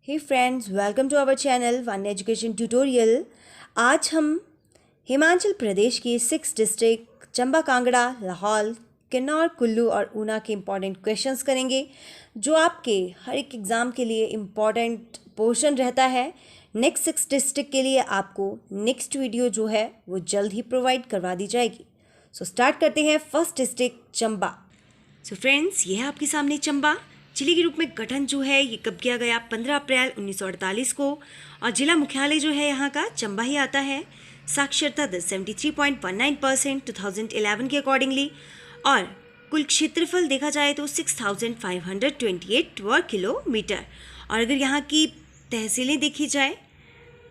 Hey friends, welcome to our channel one education tutorial. आज हम हिमाचल प्रदेश के 6 डिस्ट्रिक्ट चंबा, कांगड़ा, लाहौल, किन्नौर, कुल्लू और ऊना के इम्पॉर्टेंट क्वेश्चंस करेंगे जो आपके हर एक एग्ज़ाम के लिए इम्पॉर्टेंट पोर्शन रहता है। नेक्स्ट 6 डिस्ट्रिक्ट के लिए आपको नेक्स्ट वीडियो जो है वो जल्द ही प्रोवाइड करवा दी जाएगी। सो स्टार्ट करते हैं। First district Chamba. So friends, ये है आपके सामने चंबा। जिले के रूप में गठन जो है ये कब किया गया? 15 अप्रैल 1948 को। और जिला मुख्यालय जो है यहाँ का चंबा ही आता है। साक्षरता दर 73.19% 2011 के अकॉर्डिंगली। और कुल क्षेत्रफल देखा जाए तो 6528 वर्ग किलोमीटर। और अगर यहाँ की तहसीलें देखी जाए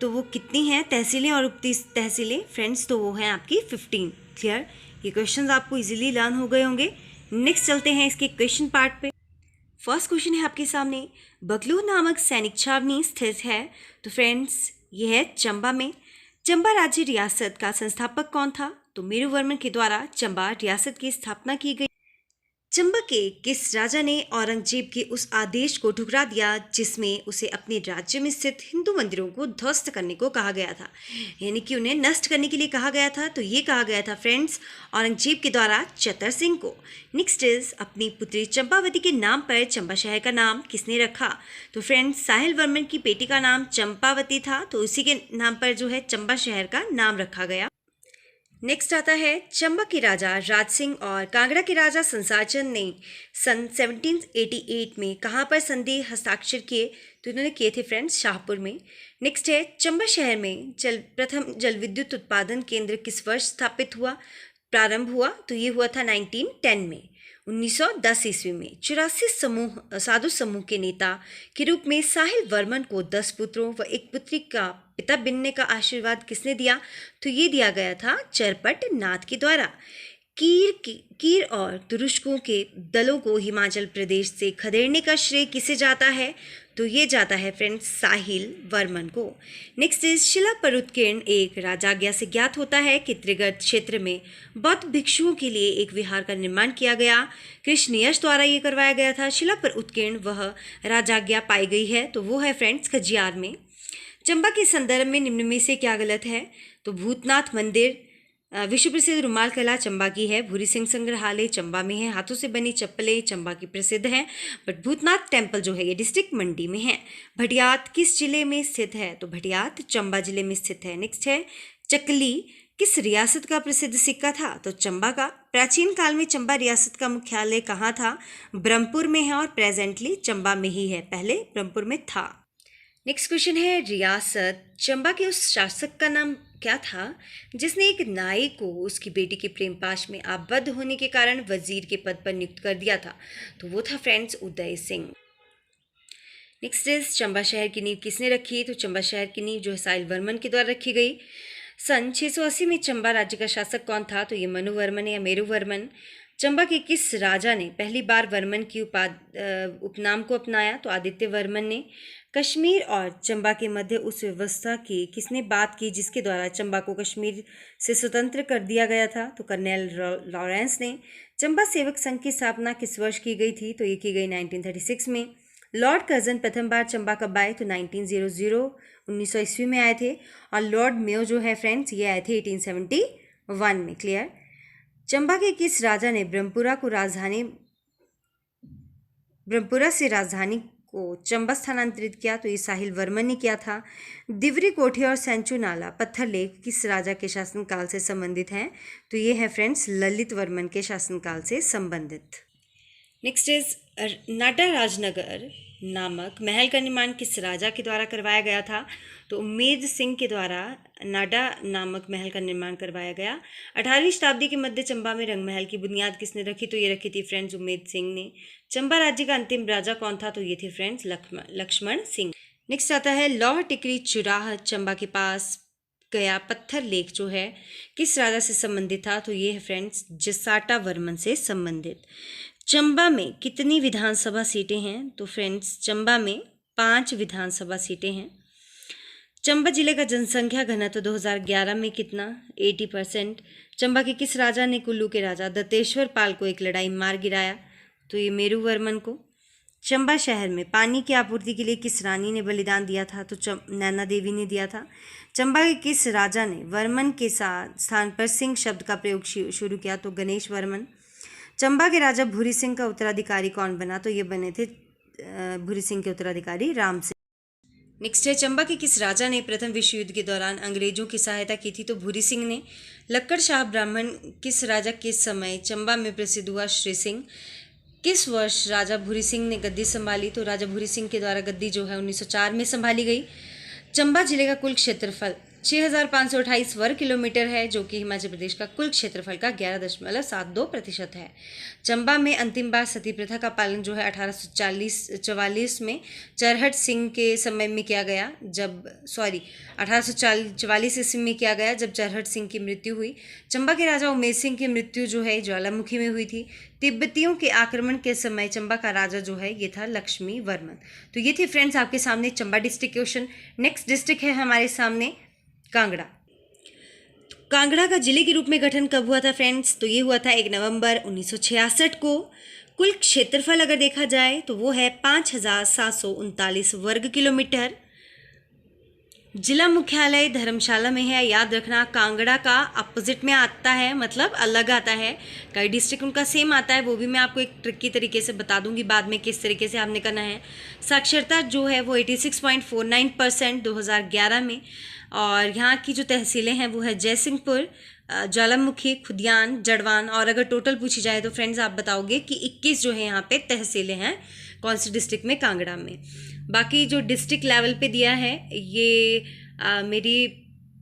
तो वो कितनी हैं तहसीलें और उप तहसीलें फ्रेंड्स? तो वो हैं आपकी 15। क्लियर? ये क्वेश्चंस आपको इजीली लर्न हो गए होंगे। नेक्स्ट चलते हैं इसके क्वेश्चन पार्ट पे। फर्स्ट क्वेश्चन है आपके सामने, बगलूर नामक सैनिक छावनी स्थित है। तो फ्रेंड्स, ये है चंबा में। चंबा राज्य रियासत का संस्थापक कौन था? तो मेरुवर्मन के द्वारा चंबा रियासत की स्थापना की गई। चंबा के किस राजा ने औरंगजेब के उस आदेश को ठुकरा दिया जिसमें उसे अपने राज्य में स्थित हिंदू मंदिरों को ध्वस्त करने को कहा गया था, यानी कि उन्हें नष्ट करने के लिए कहा गया था? तो ये कहा गया था फ्रेंड्स औरंगजेब के द्वारा चतर सिंह को। नेक्स्ट इज, अपनी पुत्री चंपावती के नाम पर चंबा शहर का नाम किसने रखा? तो फ्रेंड्स, साहिल वर्मन की बेटी का नाम चंपावती था, तो उसी के नाम पर जो है चंबा शहर का नाम रखा गया। नेक्स्ट आता है, चंबा के राजा राज सिंह और कांगड़ा के राजा संसार चंद ने सन 1788 में कहाँ पर संधि हस्ताक्षर किए? तो इन्होंने किए थे फ्रेंड्स शाहपुर में। नेक्स्ट है, चंबा शहर में प्रथम जल विद्युत उत्पादन केंद्र किस वर्ष स्थापित हुआ प्रारंभ हुआ? तो ये हुआ था 1910 में। 1910 ईस्वी में 84 साधु समूह के नेता के रूप में साहिल वर्मन को 10 पुत्रों व एक पुत्री का पिता बनने का आशीर्वाद किसने दिया? तो ये दिया गया था चरपट नाथ के द्वारा। कीर और तुरुष्कों के दलों को हिमाचल प्रदेश से खदेड़ने का श्रेय किसे जाता है? तो ये जाता है फ्रेंड्स साहिल वर्मन को। नेक्स्ट इज, शिला पर उत्कीर्ण एक राजाज्ञा से ज्ञात होता है कि त्रिगर्त क्षेत्र में बौद्ध भिक्षुओं के लिए एक विहार का निर्माण किया गया। कृष्णयश द्वारा ये करवाया गया था। शिला पर उत्कीर्ण वह राजाज्ञा पाई गई है, तो वो है फ्रेंड्स खजियार में। चंबा के संदर्भ में निम्न में से क्या गलत है? तो भूतनाथ मंदिर विश्व प्रसिद्ध रुमाल कला चंबा की है। भूरी सिंह संग्रहालय चंबा में है। हाथों से बनी चप्पलें चंबा की प्रसिद्ध हैं, बट भूतनाथ टेम्पल जो है ये डिस्ट्रिक्ट मंडी में है। भटियात किस जिले में स्थित है? तो भटियात चंबा जिले में स्थित है। नेक्स्ट है, चकली किस रियासत का प्रसिद्ध सिक्का था? तो चंबा का। प्राचीन काल में चंबा रियासत का मुख्यालय कहाँ था? ब्रह्मपुर में है और प्रेजेंटली चंबा में ही है, पहले ब्रह्मपुर में था। नेक्स्ट क्वेश्चन है, रियासत चंबा के उस शासक का नाम क्या था जिसने एक नाई को उसकी बेटी के प्रेम पाश में आबद्ध होने के कारण वजीर के पद पर नियुक्त कर दिया था? तो वो था friends Uday Singh. Next is, Chamba शहर की नींव किसने रखी? तो चंबा शहर की नींव जो है साहिल वर्मन के द्वारा रखी गई। सन 680 में चंबा राज्य का शासक कौन था? तो ये मनुवर्मन या मेरुवर्मन। चंबा के किस राजा ने पहली बार वर्मन की उपनाम को अपनाया? तो आदित्य वर्मन ने। कश्मीर और चंबा के मध्य उस व्यवस्था की किसने बात की जिसके द्वारा चंबा को कश्मीर से स्वतंत्र कर दिया गया था? तो कर्नेल लॉरेंस ने। चंबा सेवक संघ की स्थापना किस वर्ष की गई थी? तो ये की गई 1936 में। लॉर्ड कर्जन प्रथम बार चंबा कब आए? तो 1900 ईस्वी में आए थे। और लॉर्ड मेयो जो है फ्रेंड्स ये आए थे 1871 में। क्लियर? चंबा के किस राजा ने ब्रह्मपुरा से राजधानी को चंबा स्थानांतरित किया? तो ये साहिल वर्मन ने किया था। दिवरी कोठी और सेंचू नाला पत्थर लेक किस राजा के शासनकाल से संबंधित हैं? तो ये है फ्रेंड्स ललित वर्मन के शासनकाल से संबंधित। नेक्स्ट इज, नाडा राजनगर नामक महल का निर्माण किस राजा के द्वारा करवाया गया था? तो उम्मेद सिंह के द्वारा नाडा नामक महल का निर्माण करवाया गया। 18वीं शताब्दी के मध्य चंबा में रंग महल की बुनियाद किसने रखी? तो ये रखी थी फ्रेंड्स उम्मेद सिंह ने। चंबा राज्य का अंतिम राजा कौन था? तो ये थे फ्रेंड्स लक्ष्मण सिंह। नेक्स्ट आता है, लौह टिकरी चुराह चंबा के पास गया पत्थर लेक जो है किस राजा से संबंधित था? तो ये है फ्रेंड्स जसाटा वर्मन से संबंधित। चंबा में कितनी विधानसभा सीटें हैं? तो फ्रेंड्स चंबा में 5 विधानसभा सीटें हैं। चंबा जिले का जनसंख्या घनत्व 2011 में कितना? 80%। चंबा के किस राजा ने कुल्लू के राजा दत्तेश्वर पाल को एक लड़ाई मार गिराया? तो ये मेरुवर्मन को। चंबा शहर में पानी की आपूर्ति के लिए किस रानी ने बलिदान दिया था? तो नैना देवी ने दिया था। चंबा के किस राजा ने वर्मन के स्थान पर सिंह शब्द का प्रयोग शुरू किया? तो गणेश वर्मन। चंबा के राजा भूरी सिंह का उत्तराधिकारी कौन बना? तो ये बने थे भूरी सिंह के उत्तराधिकारी राम सिंह। नेक्स्ट है, चंबा के किस राजा ने प्रथम विश्व युद्ध के दौरान अंग्रेजों की सहायता की थी? तो भूरी सिंह ने। लक्कड़ शाह ब्राह्मण किस राजा के समय चंबा में प्रसिद्ध हुआ? श्री सिंह। किस वर्ष राजा भूरी सिंह ने गद्दी संभाली? तो राजा भूरी सिंह के द्वारा गद्दी जो है 1904 में संभाली गई। चंबा जिले का कुल क्षेत्रफल 6528 वर्ग किलोमीटर है, जो कि हिमाचल प्रदेश का कुल क्षेत्रफल का 11.72% है। चंबा में अंतिम बार सती प्रथा का पालन जो है 1844 में चरहट सिंह के समय में किया गया, 1844 ईस्वी में किया गया, जब चरहट सिंह की मृत्यु हुई। चंबा के राजा उमेर सिंह की मृत्यु जो है ज्वालामुखी में हुई थी। तिब्बतियों के आक्रमण के समय चंबा का राजा जो है ये था लक्ष्मी वर्मन। तो ये थी फ्रेंड्स आपके सामने Chamba district question. Next district है हमारे सामने कांगड़ा। कांगड़ा का जिले के रूप में गठन कब हुआ था फ्रेंड्स? तो ये हुआ था 1 नवंबर 1966 को। कुल क्षेत्रफल अगर देखा जाए तो वो है 5739 वर्ग किलोमीटर। जिला मुख्यालय धर्मशाला में है। याद रखना, कांगड़ा का अपोजिट में आता है, मतलब अलग आता है। कई डिस्ट्रिक्ट उनका सेम आता है, वो भी मैं आपको एक ट्रिकी तरीके से बता दूंगी बाद में किस तरीके से आपने करना है। साक्षरता जो है वो 86.49% 2011 में। और यहाँ की जो तहसीलें हैं वो है जयसिंहपुर, ज्वालामुखी, खुदियान, जड़वान। और अगर टोटल पूछी जाए तो फ्रेंड्स आप बताओगे कि 21 जो है यहाँ पे तहसीलें हैं कौन सी डिस्ट्रिक्ट में? कांगड़ा में। बाकी जो डिस्ट्रिक्ट लेवल पे दिया है ये मेरी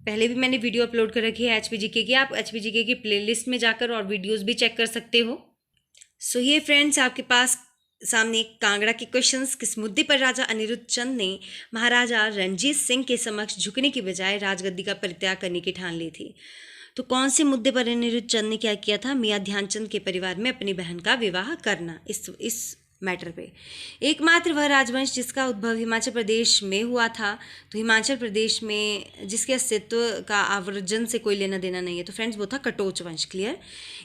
पहले भी मैंने वीडियो अपलोड कर रखी है HPGK की। आप HPGK की प्लेलिस्ट में जाकर और वीडियोस भी चेक कर सकते हो। सो ये फ्रेंड्स आपके पास सामने कांगड़ा के क्वेश्चंस। किस मुद्दे पर राजा अनिरुद्ध चंद ने महाराजा रणजीत सिंह के समक्ष झुकने की बजाय राजगद्दी का परित्याग करने की ठान ली थी? तो कौन से मुद्दे पर अनिरुद्ध चंद ने क्या किया था? मियां ध्यानचंद के परिवार में अपनी बहन का विवाह करना, इस मैटर पे। एकमात्र वह राजवंश जिसका उद्भव हिमाचल प्रदेश में हुआ था। तो हिमाचल प्रदेश में जिसके अस्तित्व का आवर्जन से कोई लेना देना नहीं है, तो फ्रेंड्स वो था कटोच वंश। क्लियर।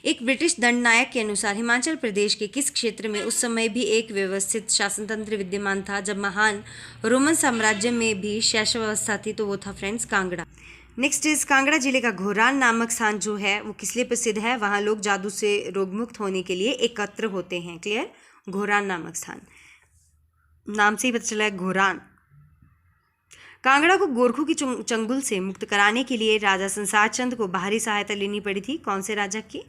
एक ब्रिटिश दंडनायक के अनुसार हिमाचल प्रदेश के किस क्षेत्र में उस समय भी एक व्यवस्थित शासन तंत्र विद्यमान था जब महान रोमन साम्राज्य में भी शैशव अवस्था थी? तो वो था friends Kangra. Next is, Kangra जिले का घोरान नामक स्थान जो है वो किस लिए प्रसिद्ध है? वहाँ लोग जादू से रोगमुक्त होने के लिए एकत्र होते हैं। क्लियर। घोरान नामक स्थान, नाम से ही पता चला है घोरान। कांगड़ा को गोरखों की चंगुल से मुक्त कराने के लिए राजा संसार चंद को बाहरी सहायता लेनी पड़ी थी। कौन से राजा की?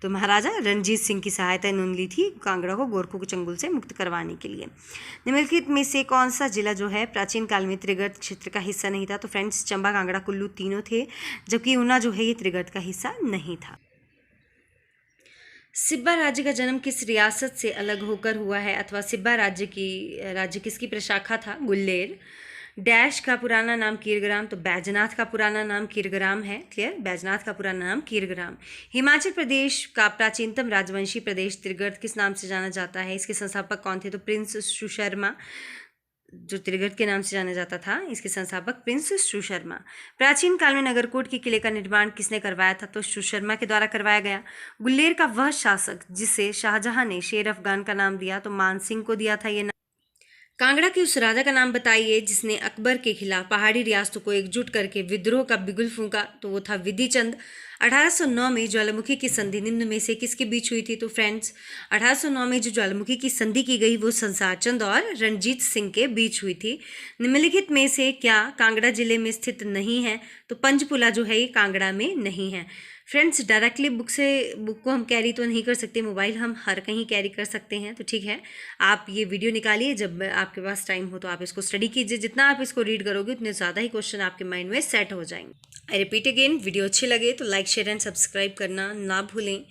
तो महाराजा रणजीत सिंह की सहायता इन्होंने ली थी कांगड़ा को गोरखों की चंगुल से मुक्त करवाने के लिए। निम्नलिखित में से कौन सा जिला जो है प्राचीन काल में त्रिगर्त क्षेत्र का हिस्सा नहीं था? तो फ्रेंड्स चंबा, कांगड़ा, कुल्लू तीनों थे, जबकि ऊना जो है ये त्रिगर्त का हिस्सा नहीं था। सिब्बा राज्य का जन्म किस रियासत से अलग होकर हुआ है? अथवा सिब्बा राज्य किसकी प्रशाखा था? गुल्लेर। डैश का पुराना नाम कीरग्राम। तो बैजनाथ का पुराना नाम कीरग्राम है। क्लियर। बैजनाथ का पुराना नाम कीरग्राम। हिमाचल प्रदेश का प्राचीनतम राजवंशी प्रदेश त्रिगर्त किस नाम से जाना जाता है? इसके संस्थापक कौन थे? तो प्रिंस सुशर्मा, जो त्रिगर्त के नाम से जाना जाता था, इसके संस्थापक प्रिंस सुशर्मा। प्राचीन काल में नगरकोट के किले का निर्माण किसने करवाया था? तो सुशर्मा के द्वारा करवाया गया। गुल्लेर का वह शासक जिसे शाहजहां ने शेर अफगान का नाम दिया, तो मान सिंह को दिया था ये नाम। कांगड़ा के उस राजा का नाम बताइए जिसने अकबर के खिलाफ पहाड़ी रियासतों को एकजुट करके विद्रोह का बिगुल फूंका। तो वो था विधि चंद। 1809 में ज्वालामुखी की संधि निम्न में से किसके बीच हुई थी? तो फ्रेंड्स 1809 में जो ज्वालामुखी की संधि की गई वो संसार चंद और रणजीत सिंह के बीच हुई थी। निम्नलिखित में से क्या कांगड़ा जिले में स्थित नहीं है? तो पंचपुला जो है ये कांगड़ा में नहीं है। फ्रेंड्स डायरेक्टली बुक को हम कैरी तो नहीं कर सकते, मोबाइल हम हर कहीं कैरी कर सकते हैं। तो ठीक है, आप ये वीडियो निकालिए, जब आपके पास टाइम हो तो आप इसको स्टडी कीजिए। जितना आप इसको रीड करोगे उतने ज़्यादा ही क्वेश्चन आपके माइंड में सेट हो जाएंगे। आई रिपीट अगेन, वीडियो अच्छी लगे तो लाइक, शेयर एंड सब्सक्राइब करना ना भूलें।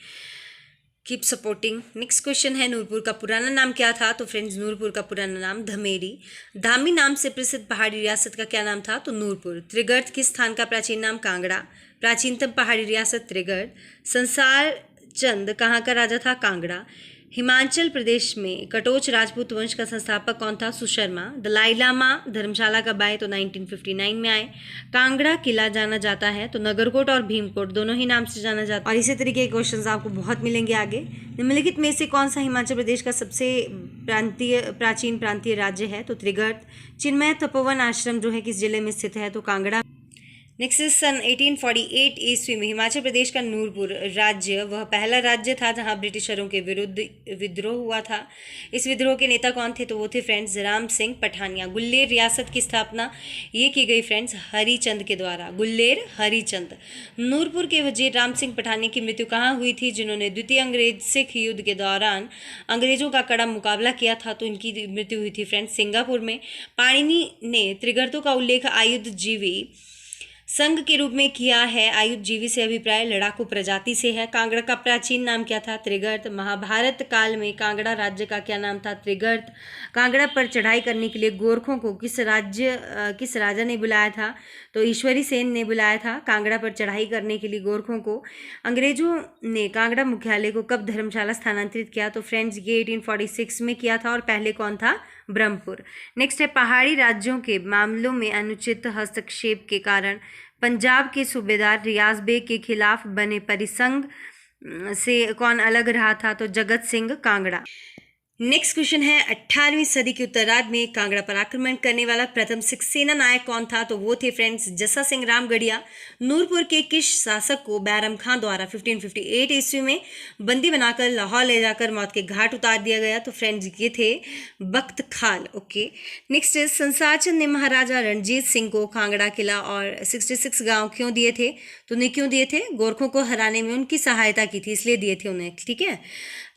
Keep supporting. नेक्स्ट क्वेश्चन है, नूरपुर का पुराना नाम क्या था? तो फ्रेंड्स नूरपुर का पुराना नाम धमेरी। धामी नाम से प्रसिद्ध पहाड़ी रियासत का क्या नाम था? तो नूरपुर। त्रिगर्त किस स्थान का प्राचीन नाम? कांगड़ा। प्राचीनतम पहाड़ी रियासत त्रिगर्त। संसार चंद कहाँ का राजा था? कांगड़ा। हिमाचल प्रदेश में कटोच राजपूत वंश का संस्थापक कौन था? सुशर्मा। दलाई लामा धर्मशाला कब आए? तो 1959 में आए। कांगड़ा किला जाना जाता है तो नगरकोट और भीमकोट दोनों ही नाम से जाना जाता है। और इसी तरीके के क्वेश्चंस आपको बहुत मिलेंगे आगे। निम्नलिखित में से कौन सा हिमाचल प्रदेश का सबसे प्राचीन प्रांतीय राज्य है? तो त्रिगर्त। चिन्मय तपोवन आश्रम जो है किस जिले में स्थित है? तो कांगड़ा। नेक्स्ट इज सन 1848 ईस्वी में हिमाचल प्रदेश का नूरपुर राज्य वह पहला राज्य था जहां ब्रिटिशरों के विरुद्ध विद्रोह हुआ था। इस विद्रोह के नेता कौन थे? तो वो थे फ्रेंड्स राम सिंह पठानिया। गुल्लेर रियासत की स्थापना ये की गई फ्रेंड्स हरिचंद के द्वारा। गुल्लेर हरिचंद। नूरपुर के वजीर राम सिंह पठानिया की मृत्यु कहाँ हुई थी? जिन्होंने द्वितीय अंग्रेज सिख युद्ध के दौरान अंग्रेजों का कड़ा मुकाबला किया था, तो इनकी मृत्यु हुई थी फ्रेंड्स सिंगापुर में। पाणिनि ने त्रिगर्तों का उल्लेख आयुधजीवी संघ के रूप में किया है। आयुधजीवी से अभिप्राय लड़ाकू प्रजाति से है। कांगड़ा का प्राचीन नाम क्या था? त्रिगर्त। महाभारत काल में कांगड़ा राज्य का क्या नाम था? त्रिगर्त। कांगड़ा पर चढ़ाई करने के लिए गोरखों को किस राजा ने बुलाया था? तो ईश्वरी सेन ने बुलाया था कांगड़ा पर चढ़ाई करने के लिए गोरखों को। अंग्रेजों ने कांगड़ा मुख्यालय को कब धर्मशाला स्थानांतरित किया? तो फ्रेंड्स ये 1846 में किया था और पहले कौन था? ब्रह्मपुर। नेक्स्ट है पहाड़ी राज्यों के मामलों में अनुचित हस्तक्षेप के कारण पंजाब के सूबेदार रियाज बेग के खिलाफ बने परिसंघ से कौन अलग रहा था? तो जगत सिंह कांगड़ा। नेक्स्ट क्वेश्चन है 18वीं सदी के उत्तरार्ध में कांगड़ा पर आक्रमण करने वाला प्रथम सिख सेना नायक कौन था? तो वो थे फ्रेंड्स जस्सा सिंह रामगढ़िया। नूरपुर के किस शासक को बैरम खां द्वारा 1558 ईस्वी में बंदी बनाकर लाहौर ले जाकर मौत के घाट उतार दिया गया? तो फ्रेंड्स ये थे बख्त खाल। ओके। नेक्स्ट संसार चंद ने महाराजा रणजीत सिंह को कांगड़ा किला और 66 गांव क्यों दिए थे? तो उन्हें क्यों दिए थे? गोरखों को हराने में उनकी सहायता की थी, इसलिए दिए थे उन्हें। ठीक है।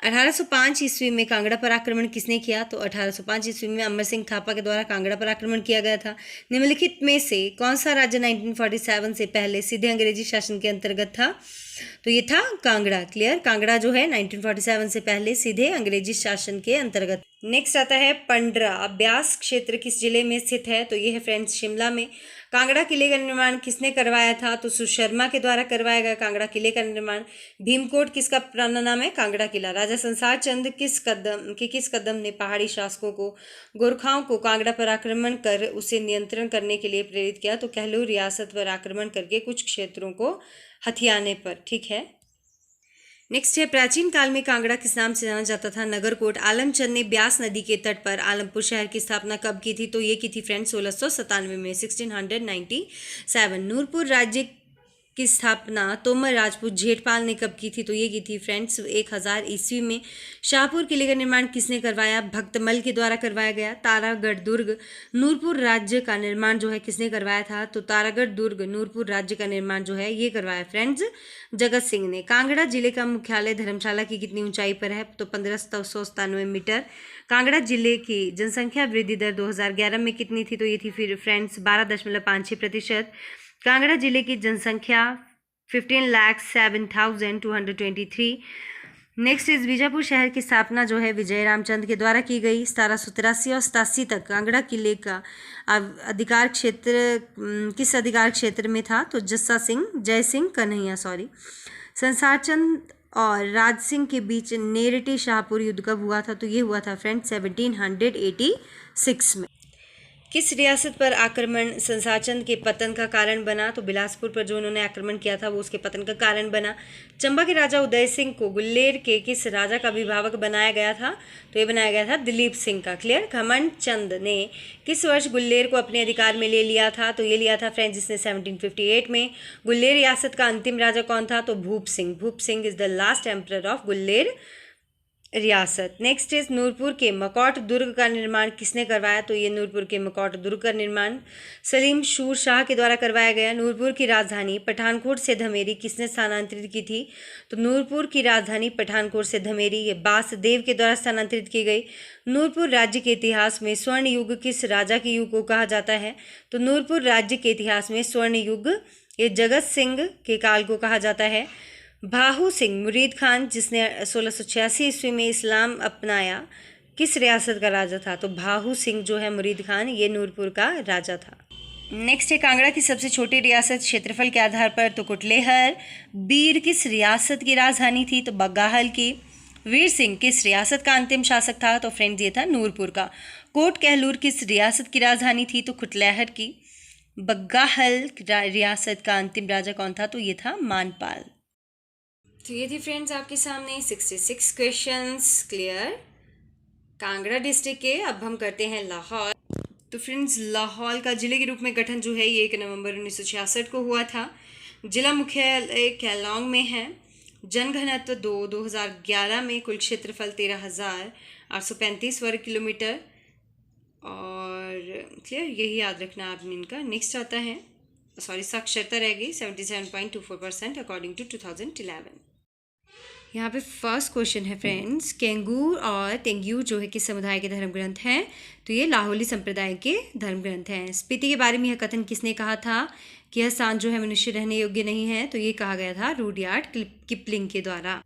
1805 ईस्वी में कांगड़ा पर आक्रमण किसने किया? तो 1805 ईस्वी में अमर सिंह थापा के द्वारा कांगड़ा पर आक्रमण किया गया था। निम्नलिखित में से कौन सा राज्य 1947 से पहले सीधे अंग्रेजी शासन के अंतर्गत था? तो ये था कांगड़ा। क्लियर। कांगड़ा जो है 1947 से पहले सीधे अंग्रेजी शासन के अंतर्गत। नेक्स्ट आता है पंडरा अभ्यास क्षेत्र किस जिले में स्थित है? तो ये है फ्रेंड्स शिमला में। कांगड़ा किले का निर्माण किसने करवाया था? तो सुशर्मा के द्वारा करवाया गया कांगड़ा किले का निर्माण। भीमकोट किसका पुराना नाम है? कांगड़ा किला। राजा संसार चंद किस कदम ने पहाड़ी शासकों को गोरखाओं को कांगड़ा पर आक्रमण कर उसे नियंत्रण करने के लिए प्रेरित किया? तो कहलूर रियासत पर आक्रमण करके कुछ क्षेत्रों को हथियाने पर। ठीक है। नेक्स्ट है प्राचीन काल में कांगड़ा किस नाम से जाना जाता था? नगरकोट। आलमचंद ने ब्यास नदी के तट पर आलमपुर शहर की स्थापना कब की थी? तो ये की थी फ्रेंड्स 1697 में 1697। नूरपुर राज्य की स्थापना तोमर राजपूत जेठपाल ने कब की थी? तो ये की थी फ्रेंड्स 1000 ईस्वी में। शाहपुर किले का निर्माण किसने करवाया? भक्तमल के द्वारा करवाया गया। तारागढ़ दुर्ग नूरपुर राज्य का निर्माण जो है किसने करवाया था? तो तारागढ़ दुर्ग नूरपुर राज्य का निर्माण जो है ये करवाया फ्रेंड्स जगत सिंह ने। कांगड़ा जिले का मुख्यालय धर्मशाला की कितनी ऊंचाई पर है? तो 1597 मीटर। कांगड़ा जिले की जनसंख्या वृद्धि दर 2011 में कितनी थी? तो ये थी फिर फ्रेंड्स 12.56%। कांगड़ा जिले की जनसंख्या 15,07,223। नेक्स्ट इज बीजापुर शहर की स्थापना जो है विजय रामचंद के द्वारा की गई। 1783 और 87 तक कांगड़ा किले का अधिकार क्षेत्र किस अधिकार क्षेत्र में था? तो जय सिंह कन्हैया संसार चंद और राज सिंह के बीच नेरटी शाहपुर युद्ध कब हुआ था? तो ये हुआ था फ्रेंड 1786 में। किस रियासत पर आक्रमण संसारचंद के पतन का कारण बना? तो बिलासपुर पर जो उन्होंने आक्रमण किया था वो उसके पतन का कारण बना। चंबा के राजा उदय सिंह को गुल्लेर के किस राजा का अभिभावक बनाया गया था? तो ये बनाया गया था दिलीप सिंह का। क्लियर। घमंड चंद ने किस वर्ष गुल्लेर को अपने अधिकार में ले लिया था? तो ये लिया था फ्रेंड्स जिसने 1758 में। गुल्लेर रियासत का अंतिम राजा कौन था? तो Bhup Singh is the last emperor of Guler रियासत। नेक्स्ट इज नूरपुर के मकौट दुर्ग का निर्माण किसने करवाया? तो ये नूरपुर के मकौट दुर्ग का निर्माण सलीम शूर शाह के द्वारा करवाया गया। नूरपुर की राजधानी पठानकोट से धमेरी किसने स्थानांतरित की थी? तो नूरपुर की राजधानी पठानकोट से धमेरी ये बासदेव के द्वारा स्थानांतरित की गई। नूरपुर राज्य के इतिहास में स्वर्ण युग किस राजा के युग को कहा जाता है? तो नूरपुर राज्य के इतिहास में स्वर्ण युग ये जगत सिंह के काल को कहा जाता है। भाहू सिंह मुरीद खान जिसने 1686 ईस्वी में इस्लाम अपनाया किस रियासत का राजा था? तो भाहू सिंह जो है मुरीद खान ये नूरपुर का राजा था। नेक्स्ट है कांगड़ा की सबसे छोटी रियासत क्षेत्रफल के आधार पर? तो कुटलेहर। बीड़ किस रियासत की राजधानी थी? तो बग्गाहल की। वीर सिंह किस रियासत का अंतिम शासक था? तो फ्रेंड्स ये था नूरपुर का। कोट कहलूर किस रियासत की राजधानी थी? तो कुटलैहड़ की। बग्गाहल रियासत का अंतिम राजा कौन था? तो ये था मानपाल। तो ये थी फ्रेंड्स आपके सामने 66 क्वेश्चंस क्लियर कांगड़ा डिस्ट्रिक्ट के। अब हम करते हैं लाहौर। तो फ्रेंड्स लाहौर का जिले के रूप में गठन जो है ये 1 नवंबर 1966 को हुआ था। जिला मुख्यालय केलांग में है। जनघनत्व 2011 में कुल क्षेत्रफल 13,835 वर्ग किलोमीटर। और क्लियर यही याद रखना आपने इनका। नेक्स्ट आता है साक्षरता रह गई 77.24% अकॉर्डिंग टू 2011। यहाँ पे फर्स्ट क्वेश्चन है फ्रेंड्स, केंगूर और तेंगूर जो है किस समुदाय के धर्म ग्रंथ हैं? तो ये लाहौली संप्रदाय के धर्म ग्रंथ हैं। स्पीति के बारे में यह कथन किसने कहा था कि यह स्थान जो है मनुष्य रहने योग्य नहीं है? तो ये कहा गया था रुडयार्ड किपलिंग के द्वारा।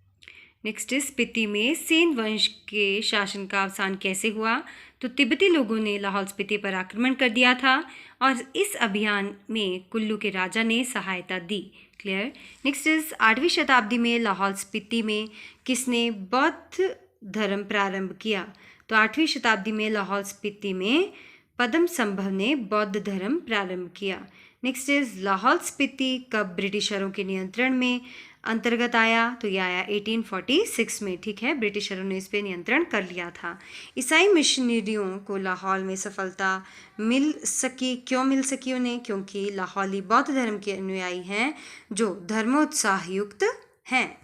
नेक्स्ट स्पीति में सेन वंश के शासन का अवसान कैसे हुआ? तो तिब्बती लोगों ने लाहौल स्पीति पर आक्रमण कर दिया था और इस अभियान में कुल्लू के राजा ने सहायता दी। क्लियर। नेक्स्ट इज 8वीं शताब्दी में लाहौल स्पीति में किसने बौद्ध धर्म प्रारंभ किया? तो 8वीं शताब्दी में लाहौल स्पीति में पद्म संभव ने बौद्ध धर्म प्रारंभ किया। नेक्स्ट इज लाहौल स्पीति कब ब्रिटिशरों के नियंत्रण में अंतर्गत आया? तो यह आया 1846 में। ठीक है, ब्रिटिशरों ने इस पर नियंत्रण कर लिया था। ईसाई मिशनरियों को लाहौल में सफलता क्यों मिल सकी उन्हें? क्योंकि लाहौली बौद्ध धर्म के अनुयायी हैं जो धर्मोत्साह युक्त हैं।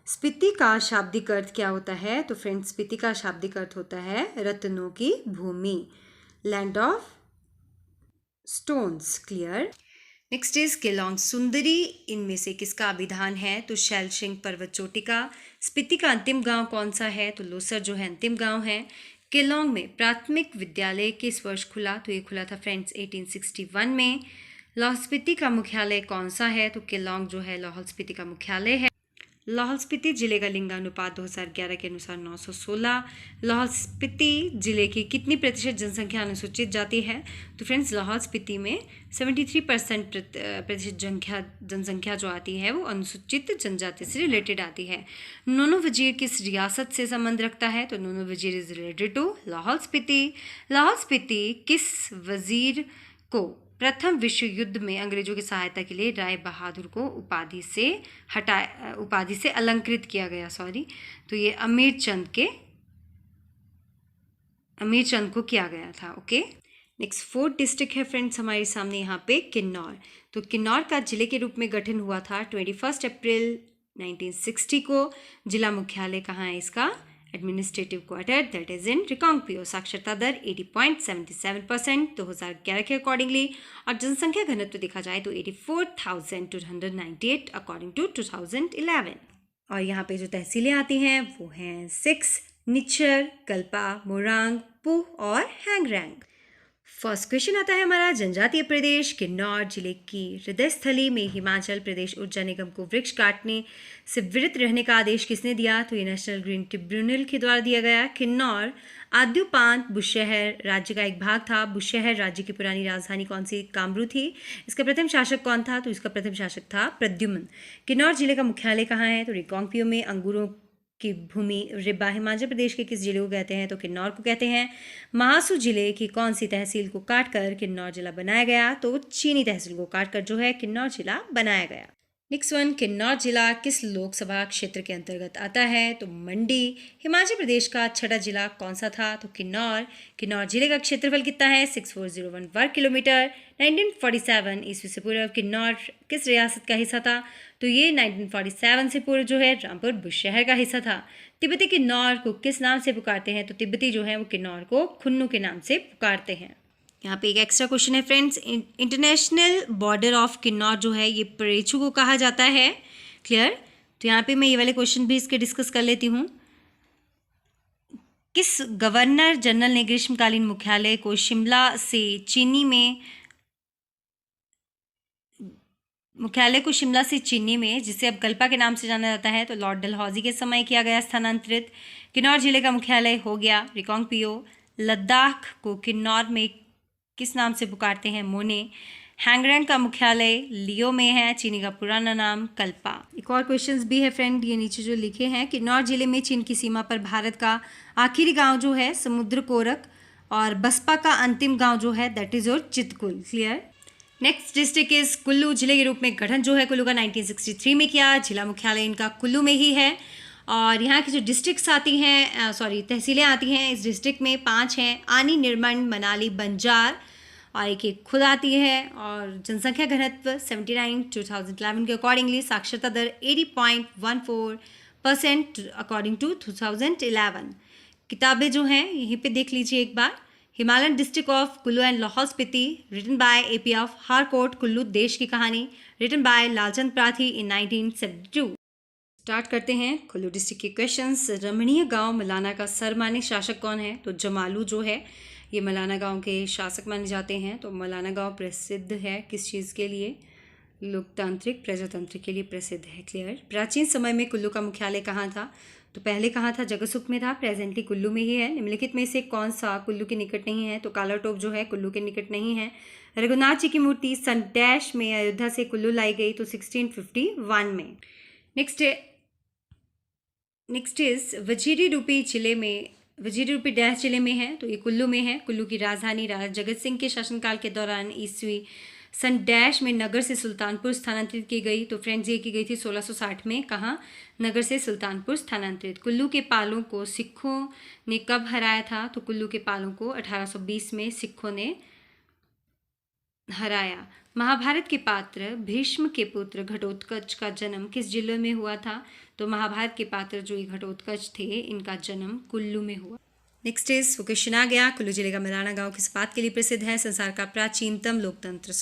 स्पीति का शाब्दिक अर्थ क्या होता है? तो फ्रेंड्स स्पीति का शाब्दिक अर्थ होता है रत्नों की भूमि, land of stones. Clear. Next is Keylong सुंदरी इनमें से किसका अभिधान है? तो शैलसिंह पर्वत चोटिका। स्पीति का अंतिम गांव कौन सा है? तो लोसर जो है अंतिम गांव है। केलोंग में प्राथमिक विद्यालय किस वर्ष खुला? तो ये खुला था फ्रेंड्स 1861 में। लाहौल स्पीति का मुख्यालय कौन सा है? तो केलोंग जो है लाहौल स्पीति का मुख्यालय है। लाहौल स्पीति जिले का लिंगानुपात 2011 के अनुसार 916। लाहौल स्पीति जिले की कितनी प्रतिशत जनसंख्या अनुसूचित जाति है? तो फ्रेंड्स लाहौल स्पीति में 73% प्रतिशत जनसंख्या जो आती है वो अनुसूचित जनजाति से रिलेटेड आती है। नूनो वजीर किस रियासत से संबंध रखता है? तो नूनो वजीर is related to Lahaul Spiti. Lahaul Spiti किस वजीर को प्रथम विश्व युद्ध में अंग्रेजों की सहायता के लिए राय बहादुर को उपाधि से अलंकृत किया गया? तो ये अमीर चंद को किया गया था। ओके। नेक्स्ट फोर्थ डिस्ट्रिक्ट है फ्रेंड्स हमारे सामने यहाँ पे किन्नौर। तो किन्नौर का जिले के रूप में गठन हुआ था 21 अप्रैल 1960 को। जिला मुख्यालय कहाँ है इसका? Administrative quarter that is in Reckong Peo. साक्षरता दर 80.77% 2011 के अकॉर्डिंगली। और जनसंख्या घनत्व देखा जाए तो 84,298 अकॉर्डिंग टू 2011। और यहाँ पे जो तहसीलें आती हैं वो हैं 6 निच्चर, कल्पा, मोरांग, पुह और हैंगरैंग। फर्स्ट क्वेश्चन आता है हमारा, जनजातीय प्रदेश किन्नौर जिले की हृदय स्थली में हिमाचल प्रदेश ऊर्जा निगम को वृक्ष काटने से विरत रहने का आदेश किसने दिया? तो ये नेशनल ग्रीन ट्रिब्यूनल के द्वारा दिया गया। किन्नौर आद्योपांत बुशहर राज्य का एक भाग था। बुशहर राज्य की पुरानी राजधानी कौन सी? कामरू थी। इसका प्रथम शासक कौन था? तो इसका प्रथम शासक था प्रद्युम्न। किन्नौर जिले का मुख्यालय कहाँ है? तो रिकांगपियो में। अंगूरों की भूमि रिब्बा हिमाचल प्रदेश के किस जिले को कहते हैं? तो किन्नौर को कहते हैं। महासू जिले की कौन सी तहसील को काटकर किन्नौर जिला बनाया गया? तो चीनी तहसील को काटकर जो है किन्नौर जिला बनाया गया। नेक्स्ट वन, किन्नौर जिला किस लोकसभा क्षेत्र के अंतर्गत आता है? तो मंडी। हिमाचल प्रदेश का छठा जिला कौन सा था? तो किन्नौर। किन्नौर जिले का क्षेत्रफल कितना है? 6401 वर्ग किलोमीटर। 1947 ईस्वी से पूर्व किन्नौर किस रियासत का हिस्सा था? तो ये 1947 से पूर्व जो है रामपुर बुशहर का हिस्सा था। तिब्बती किन्नौर को किस नाम से पुकारते हैं? तो तिब्बती जो है वो किन्नौर को खुन्नू के नाम से पुकारते हैं। यहाँ पे एक एक्स्ट्रा क्वेश्चन है friends, international border of Kinnaur जो है ये परेचू को कहा जाता है। क्लियर। तो यहाँ पे मैं ये वाले क्वेश्चन भी इसके डिस्कस कर लेती हूँ। किस गवर्नर जनरल ने ग्रीष्मकालीन मुख्यालय को शिमला से चीनी में जिसे अब कल्पा के नाम से जाना जाता है, तो लॉर्ड डलहौजी के समय किया गया स्थानांतरित। किन्नौर जिले का मुख्यालय हो गया रिकांगपियो। लद्दाख को किन्नौर में किस नाम से पुकारते हैं? मोने। हैंगरेंग का मुख्यालय लियो में है। चीनी का पुराना नाम कल्पा। एक और क्वेश्चंस भी है फ्रेंड, ये नीचे जो लिखे हैं। किन्नौर जिले में चीन की सीमा पर भारत का आखिरी गांव जो है समुद्र कोरक, और बसपा का अंतिम गांव जो है that is your Chitkul. Clear. Next district is Kullu. जिले के रूप में गठन जो है कुल्लू का 1963 में किया। जिला मुख्यालय इनका कुल्लू में ही है। और यहाँ की जो डिस्ट्रिक्ट्स आती हैं, तहसीलें आती हैं इस डिस्ट्रिक्ट में 5 हैं। आनी, निर्मंड, मनाली, बंजार और एक खुद आती है। और जनसंख्या घनत्व 79 2011 के अकॉर्डिंगली। साक्षरता दर 80.14% अकॉर्डिंग टू 2011। किताबें जो हैं यहीं पे देख लीजिए एक बार। Himalayan district of Kullu and Lahaul Spiti, written by AP of Harcourt. Kullu देश की कहानी, written by Lalchand Prarthi in 1972। Start करते हैं कुल्लू डिस्ट्रिक्ट के क्वेश्चंस। रमणीय गांव मलाना का सर्वमान्य शासक कौन है? तो जमालू जो है ये मलाना गांव के शासक माने जाते हैं। तो मलाना गांव प्रसिद्ध है किस चीज़ के लिए? लोकतांत्रिक प्रजातंत्र के लिए प्रसिद्ध है। क्लियर। प्राचीन समय में कुल्लू का मुख्यालय कहाँ था? तो पहले कहाँ था? जगतसुख में था। प्रेजेंटली कुल्लू में ही है। निम्नलिखित में से कौन सा कुल्लू के निकट नहीं है? तो कालाटोप जो है कुल्लू के निकट नहीं है। रघुनाथ जी की मूर्ति सन डैश में अयोध्या से कुल्लू लाई गई, तो 1651 में। नेक्स्ट इज वजीरी रूपी जिले में, वजीरी रूपी डैश जिले में है, तो ये कुल्लू में है। कुल्लू की राजधानी राजा जगत सिंह के शासनकाल के दौरान ईस्वी सन डैश में नगर से सुल्तानपुर स्थानांतरित की गई। तो फ्रेंड्स ये की गई थी 1660 में। कहाँ? नगर से सुल्तानपुर स्थानांतरित। कुल्लू के पालों को सिखों ने कब हराया था? तो कुल्लू के पालों को 1820 में सिखों ने हराया। महाभारत के पात्र भीष्म के पुत्र घटोत्कच का जन्म किस जिले में हुआ था? तो महाभारत के पात्र जो ये घटोत्कच थे इनका जन्म कुल्लू में हुआ। नेक्स्ट इज क्वेश्चन आ गया, कुल्लू जिले का मलाना गांव किस बात के लिए प्रसिद्ध है? संसार का प्राचीनतम लोकतंत्र।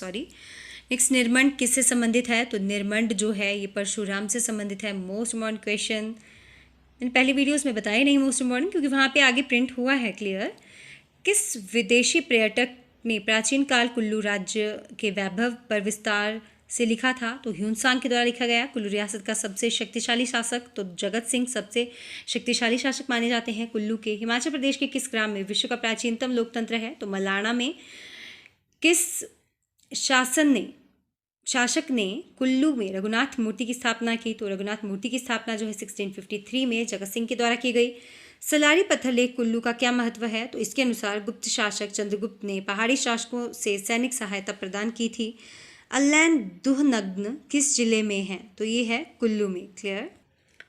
नेक्स्ट, निर्मंड किससे संबंधित है? तो निर्मंड जो है ये परशुराम से संबंधित है। मोस्ट इम्पॉर्टेंट क्वेश्चन, मैंने पहले वीडियोस में बताया नहीं मोस्ट इम्पॉर्टेंट, क्योंकि वहाँ पे आगे प्रिंट हुआ है। क्लियर। किस विदेशी पर्यटक ने प्राचीन काल कुल्लू राज्य के वैभव पर विस्तार से लिखा था? तो ह्यूनसांग के द्वारा लिखा गया। कुल्लू रियासत का सबसे शक्तिशाली शासक, तो जगत सिंह सबसे शक्तिशाली शासक माने जाते हैं कुल्लू के। हिमाचल प्रदेश के किस ग्राम में विश्व का प्राचीनतम लोकतंत्र है? तो मलाना में। किस शासक ने कुल्लू में रघुनाथ मूर्ति की स्थापना की? तो रघुनाथ मूर्ति की स्थापना जो है 1653 में जगत सिंह के द्वारा की गई। सलारी पत्थर लेक कुल्लू का क्या महत्व है? तो इसके अनुसार गुप्त शासक चंद्रगुप्त ने पहाड़ी शासकों से सैनिक सहायता प्रदान की थी। अल्लैन दुहनग्न किस जिले में है? तो ये है कुल्लू में। क्लियर।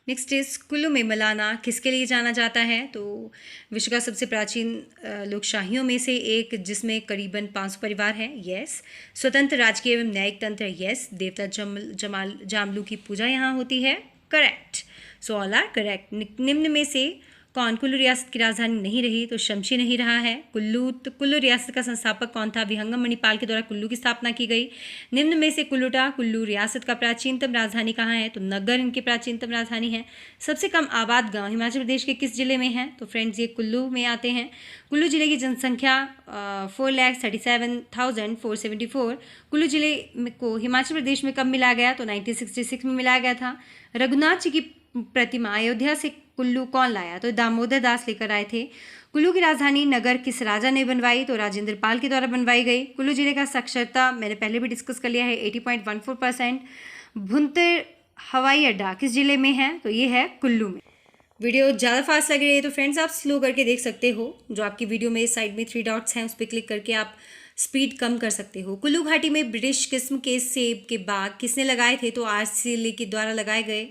नेक्स्ट इज कुल्लू में मलाना किसके लिए जाना जाता है? तो विश्व का सबसे प्राचीन लोकशाहियों में से एक, जिसमें करीबन 500 परिवार हैं। यस। स्वतंत्र राजकीय एवं न्यायिक तंत्र। यस। देवता जामलू की पूजा यहाँ होती है। Correct. So all are correct. निम्न में से कौन कुल्लू रियासत की राजधानी नहीं रही? तो शमशी नहीं रहा है। कुल्लू रियासत का संस्थापक कौन था? विहंगम मणिपाल के द्वारा कुल्लू की स्थापना की गई। निम्न में से कुल्लू रियासत का प्राचीनतम राजधानी कहाँ है? तो नगर इनकी प्राचीनतम राजधानी है। सबसे कम आबाद गांव हिमाचल प्रदेश के किस जिले में है? तो फ्रेंड्स ये कुल्लू में आते हैं। कुल्लू जिले की जनसंख्या 4,37,474। कुल्लू जिले को हिमाचल प्रदेश में कब मिलाया गया? तो 1966 में मिलाया गया था। रघुनाथ जी की प्रतिमा अयोध्या से कुल्लू कौन लाया? तो दामोदर दास लेकर आए थे। कुल्लू की राजधानी नगर किस राजा ने बनवाई? तो राजेंद्र पाल के द्वारा बनवाई गई। कुल्लू जिले का साक्षरता मैंने पहले भी डिस्कस कर लिया है 80.14%। भुंतर हवाई अड्डा किस जिले में है? तो ये है कुल्लू में। वीडियो ज़्यादा फास्ट लग रही है तो फ्रेंड्स आप स्लो करके देख सकते हो। जो आपकी वीडियो में साइड में 3 डॉट्स हैं उस पर क्लिक करके आप स्पीड कम कर सकते हो। कुल्लू घाटी में ब्रिटिश किस्म के सेब के बाग किसने लगाए थे? तो आरसीएल के द्वारा लगाए गए।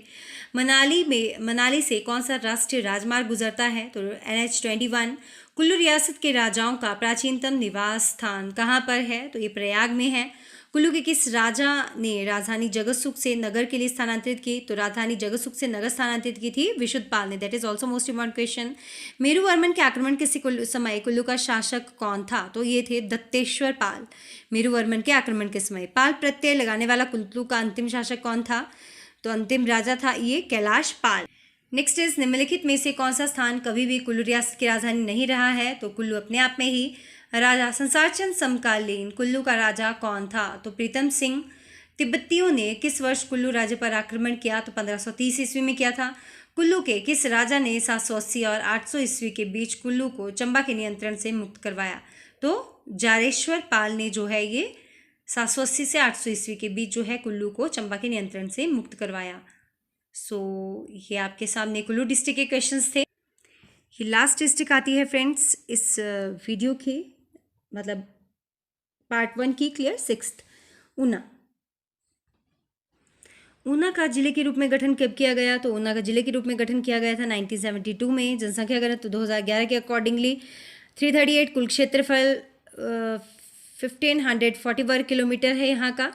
मनाली से कौन सा राष्ट्रीय राजमार्ग गुजरता है? तो NH21। कुल्लू रियासत के राजाओं का प्राचीनतम निवास स्थान कहाँ पर है? तो ये प्रयाग में है। कुल्लू के किस राजा ने राजधानी जगतसुख से नगर के लिए स्थानांतरित की? तो राजधानी जगतसुख से नगर स्थानांतरित की थी विशुद्धपाल ने। That is also most important question. Meruvarman के आक्रमण के समय कुल्लू का शासक कौन था? तो ये थे दत्तेश्वर पाल। मेरुवर्मन के आक्रमण के समय पाल प्रत्यय लगाने वाला कुल्लू का अंतिम शासक कौन था? तो अंतिम राजा था ये कैलाश पाल। नेक्स्ट इज निम्नलिखित में से कौन सा स्थान कभी भी कुल्लू रियासत की राजधानी नहीं रहा है? तो कुल्लू अपने आप में ही राजा। संसारचंद समकालीन कुल्लू का राजा कौन था? तो प्रीतम सिंह। तिब्बतियों ने किस वर्ष कुल्लू राज्य पर आक्रमण किया? तो 1530 ईस्वी में किया था। कुल्लू के किस राजा ने 780 और 800 ईस्वी के बीच कुल्लू को चंबा के नियंत्रण से मुक्त करवाया? तो जारेश्वर पाल ने जो है ये 780 से 800 ईस्वी के बीच जो है कुल्लू को चंबा के नियंत्रण से मुक्त करवाया। सो ये आपके सामने कुल्लू डिस्ट्रिक्ट के क्वेश्चंस थे। ये लास्ट डिस्ट्रिक्ट आती है फ्रेंड्स इस वीडियो की, मतलब पार्ट 1 की। क्लियर? 6th ऊना। ऊना का जिले के रूप में गठन कब किया गया? तो ऊना का जिले के रूप में गठन किया गया था 1972 में। जनसंख्या गणना तो 2011 के अकॉर्डिंगली 338, कुल क्षेत्रफल 1540 वर्ग किलोमीटर है यहाँ का।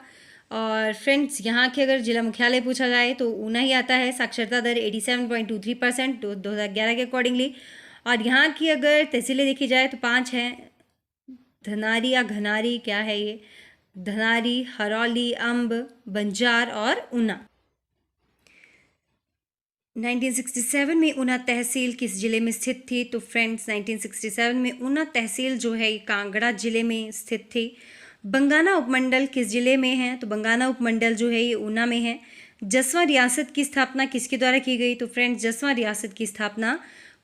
और फ्रेंड्स यहाँ के अगर जिला मुख्यालय पूछा जाए तो ऊना ही आता है। साक्षरता दर 87.23% 2011 के अकॉर्डिंगली। और यहाँ की अगर तहसीलें देखी जाए तो 5 हैं। धनारी या घनारी, क्या है ये? धनारी, हरौली, अम्ब, बंजार और ऊना। 1967 में ऊना तहसील किस जिले में स्थित थी? तो फ्रेंड्स 1967 में ऊना तहसील जो है कांगड़ा जिले में स्थित थी। बंगाना उपमंडल किस जिले में है? तो बंगाना उपमंडल जो है ये ऊना में है। जसवां रियासत की स्थापना किसके द्वारा की गई? तो फ्रेंड्स जसवां रियासत की स्थापना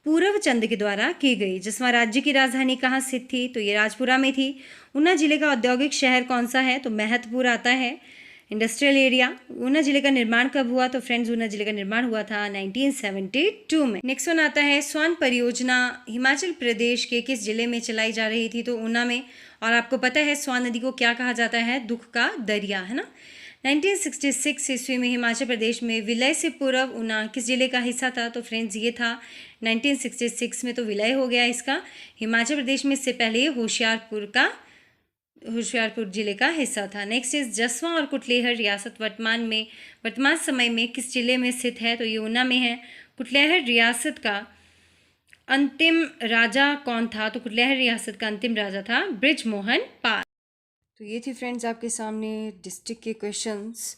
पूरवचंद के द्वारा की गई। जसवां राज्य की राजधानी कहाँ स्थित थी? तो ये राजपुरा में थी। ऊना जिले का औद्योगिक शहर कौन सा है? तो महतपुर आता है, इंडस्ट्रियल एरिया। ऊना जिले का निर्माण कब हुआ? तो फ्रेंड्स ऊना जिले का निर्माण हुआ था 1972 में। नेक्स्ट वन आता है स्वर्ण परियोजना हिमाचल प्रदेश के किस जिले में चलाई जा रही थी? तो ऊना में। और आपको पता है स्वर्ण नदी को क्या कहा जाता है? दुख का दरिया, है ना। 1966 ईस्वी में हिमाचल प्रदेश में विलय से पूर्व ऊना किस जिले का हिस्सा था? तो फ्रेंड्स ये था 1966 में तो विलय हो गया इसका। हिमाचल प्रदेश में इससे पहले होशियारपुर जिले का हिस्सा था। नेक्स्ट इज जसवां और कुटलेहर रियासत वर्तमान समय में किस जिले में स्थित है? तो ये ऊना में है। कुटलेहर रियासत का अंतिम राजा कौन था? तो कुटलेहर रियासत का अंतिम राजा था बृजमोहन पाल। तो ये थी फ्रेंड्स आपके सामने डिस्ट्रिक्ट के क्वेश्चंस।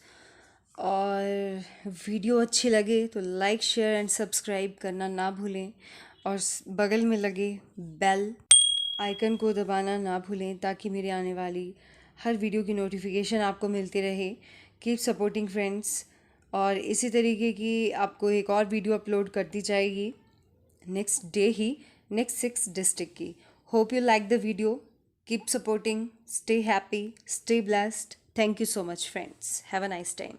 और वीडियो अच्छी लगे तो लाइक, शेयर एंड सब्सक्राइब करना ना भूलें। और बगल में लगे बेल आइकन को दबाना ना भूलें ताकि मेरे आने वाली हर वीडियो की नोटिफिकेशन आपको मिलती रहे। Keep supporting friends. और इसी तरीके की आपको एक और वीडियो अपलोड करती जाएगी नेक्स्ट डे ही, नेक्स्ट 6 डिस्ट्रिक्ट की। Hope you like the video. Keep supporting. Stay happy. Stay blessed. Thank you so much, friends. Have a nice time.